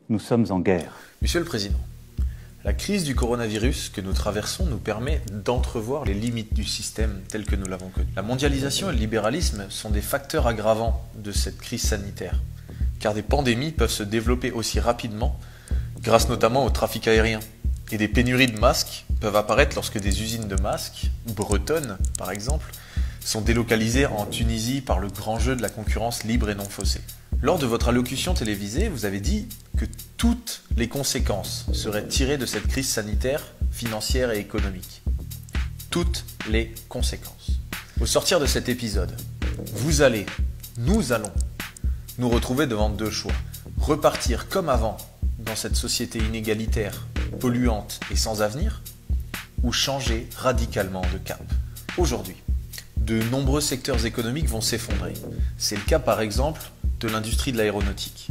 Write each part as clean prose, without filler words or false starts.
nous sommes en guerre. Monsieur le Président, la crise du coronavirus que nous traversons nous permet d'entrevoir les limites du système tel que nous l'avons connu. La mondialisation et le libéralisme sont des facteurs aggravants de cette crise sanitaire, car des pandémies peuvent se développer aussi rapidement grâce notamment au trafic aérien. Et des pénuries de masques peuvent apparaître lorsque des usines de masques, bretonnes par exemple, sont délocalisées en Tunisie par le grand jeu de la concurrence libre et non faussée. Lors de votre allocution télévisée, vous avez dit que toutes les conséquences seraient tirées de cette crise sanitaire, financière et économique. Toutes les conséquences. Au sortir de cet épisode, nous allons nous retrouver devant deux choix. Repartir comme avant dans cette société inégalitaire, polluante et sans avenir, ou changer radicalement de cap. Aujourd'hui, de nombreux secteurs économiques vont s'effondrer. C'est le cas par exemple de l'industrie de l'aéronautique.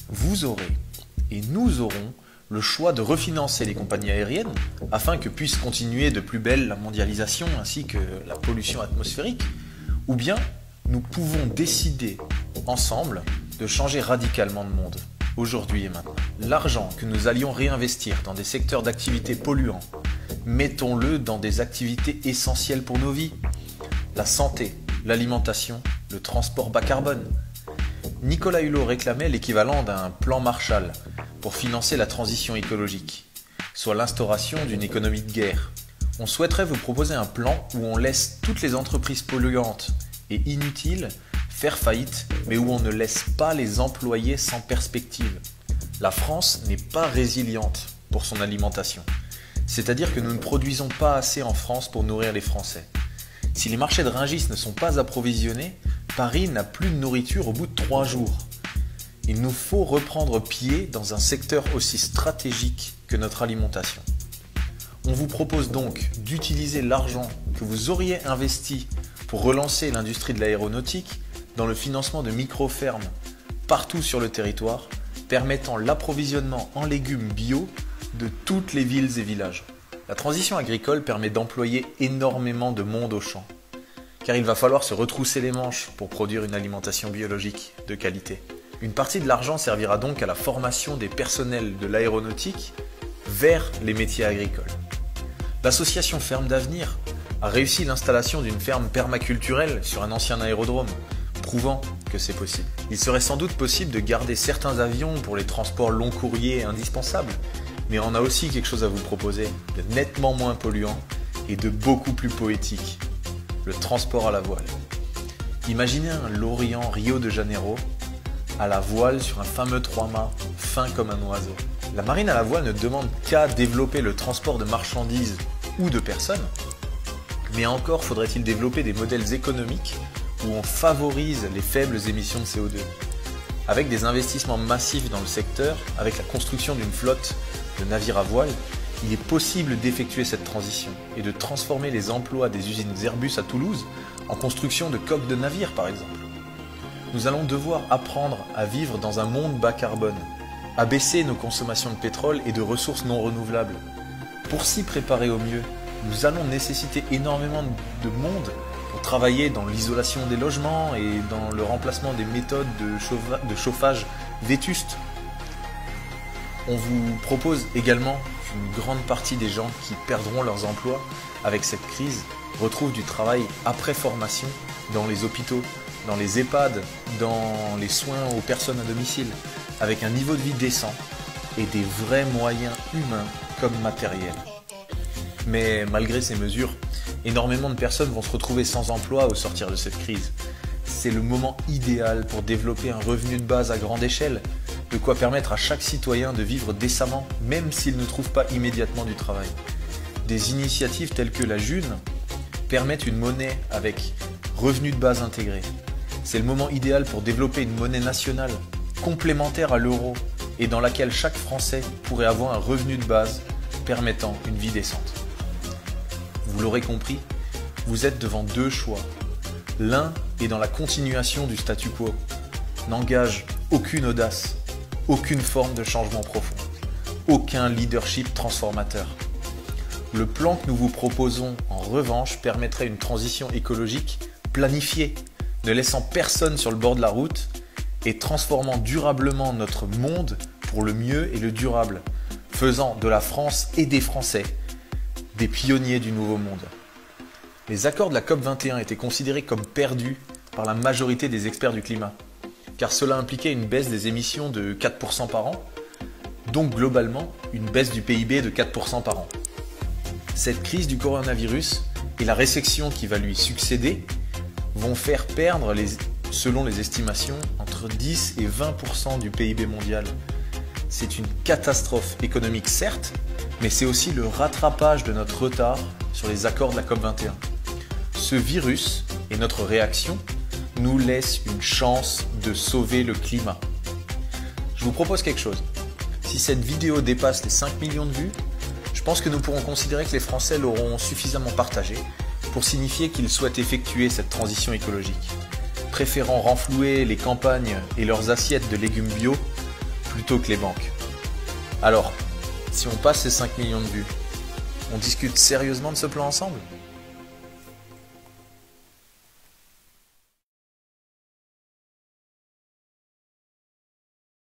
Vous aurez, et nous aurons, le choix de refinancer les compagnies aériennes afin que puisse continuer de plus belle la mondialisation ainsi que la pollution atmosphérique, ou bien nous pouvons décider ensemble de changer radicalement de monde, aujourd'hui et maintenant. L'argent que nous allions réinvestir dans des secteurs d'activité polluants, mettons-le dans des activités essentielles pour nos vies. La santé, l'alimentation, le transport bas carbone. Nicolas Hulot réclamait l'équivalent d'un plan Marshall pour financer la transition écologique, soit l'instauration d'une économie de guerre. On souhaiterait vous proposer un plan où on laisse toutes les entreprises polluantes et inutiles faire faillite, mais où on ne laisse pas les employés sans perspective. La France n'est pas résiliente pour son alimentation. C'est-à-dire que nous ne produisons pas assez en France pour nourrir les Français. Si les marchés de Rungis ne sont pas approvisionnés, Paris n'a plus de nourriture au bout de 3 jours. Il nous faut reprendre pied dans un secteur aussi stratégique que notre alimentation. On vous propose donc d'utiliser l'argent que vous auriez investi pour relancer l'industrie de l'aéronautique dans le financement de micro-fermes partout sur le territoire, permettant l'approvisionnement en légumes bio de toutes les villes et villages. La transition agricole permet d'employer énormément de monde au champ, car il va falloir se retrousser les manches pour produire une alimentation biologique de qualité. Une partie de l'argent servira donc à la formation des personnels de l'aéronautique vers les métiers agricoles. L'association Ferme d'Avenir a réussi l'installation d'une ferme permaculturelle sur un ancien aérodrome, prouvant que c'est possible. Il serait sans doute possible de garder certains avions pour les transports long courriers indispensables, mais on a aussi quelque chose à vous proposer de nettement moins polluant et de beaucoup plus poétique, le transport à la voile. Imaginez un Lorient-Rio de Janeiro à la voile sur un fameux 3-mâts fin comme un oiseau. La marine à la voile ne demande qu'à développer le transport de marchandises ou de personnes, mais encore faudrait-il développer des modèles économiques où on favorise les faibles émissions de CO2. Avec des investissements massifs dans le secteur, avec la construction d'une flotte de navires à voile, il est possible d'effectuer cette transition et de transformer les emplois des usines Airbus à Toulouse en construction de coques de navires par exemple. Nous allons devoir apprendre à vivre dans un monde bas carbone, à baisser nos consommations de pétrole et de ressources non renouvelables. Pour s'y préparer au mieux, nous allons nécessiter énormément de monde pour travailler dans l'isolation des logements et dans le remplacement des méthodes de chauffage vétustes. On vous propose également qu'une grande partie des gens qui perdront leurs emplois avec cette crise retrouvent du travail après formation dans les hôpitaux, dans les EHPAD, dans les soins aux personnes à domicile, avec un niveau de vie décent et des vrais moyens humains comme matériels. Mais malgré ces mesures, énormément de personnes vont se retrouver sans emploi au sortir de cette crise. C'est le moment idéal pour développer un revenu de base à grande échelle, de quoi permettre à chaque citoyen de vivre décemment, même s'il ne trouve pas immédiatement du travail. Des initiatives telles que la June permettent une monnaie avec revenu de base intégré. C'est le moment idéal pour développer une monnaie nationale, complémentaire à l'euro, et dans laquelle chaque Français pourrait avoir un revenu de base permettant une vie décente. Vous l'aurez compris, vous êtes devant deux choix. L'un est dans la continuation du statu quo, n'engage aucune audace, aucune forme de changement profond, aucun leadership transformateur. Le plan que nous vous proposons, en revanche, permettrait une transition écologique planifiée, ne laissant personne sur le bord de la route et transformant durablement notre monde pour le mieux et le durable, faisant de la France et des Français des pionniers du Nouveau Monde. Les accords de la COP21 étaient considérés comme perdus par la majorité des experts du climat, car cela impliquait une baisse des émissions de 4% par an, donc globalement une baisse du PIB de 4% par an. Cette crise du coronavirus et la récession qui va lui succéder vont faire perdre, selon les estimations, entre 10 et 20% du PIB mondial. C'est une catastrophe économique certes, mais c'est aussi le rattrapage de notre retard sur les accords de la COP21. Ce virus et notre réaction nous laissent une chance de sauver le climat. Je vous propose quelque chose. Si cette vidéo dépasse les 5 millions de vues, je pense que nous pourrons considérer que les Français l'auront suffisamment partagée pour signifier qu'ils souhaitent effectuer cette transition écologique, préférant renflouer les campagnes et leurs assiettes de légumes bio plutôt que les banques. Alors, si on passe ces 5 millions de vues, on discute sérieusement de ce plan ensemble ?